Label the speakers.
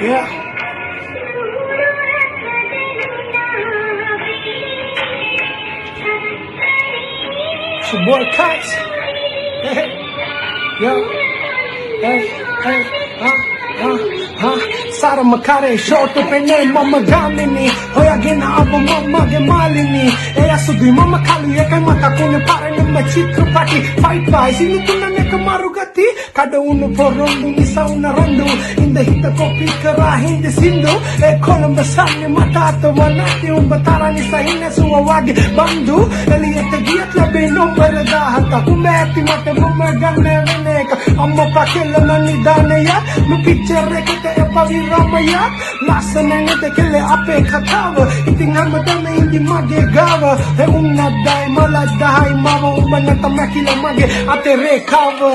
Speaker 1: Yeah. It's your boy Cox. Hey, yo. Hey, Sara Makare, short pene mama gamini. Hoya gina abo mama ge malini. Eya sudui mama kalu ye kai mata kune pare nama chitrapati. Fight by sini tunane kamarugati. Kada unu porondu nisa una rondu. Inda hita kopi kara hindi sindu. Kolam besarnya mata atau wanati umbatara nisa hina suwa wagi bandu. Eliete giat labe nomor dahata. Kumeti mate mama gane veneka. Amma pakela nani dane ya. Lu picture rekete e paviramaya. Lasa nangete kele ape kakava. Itingan madame hindi magegava. E unadai maladahay mama umanata makila mage ate rekava.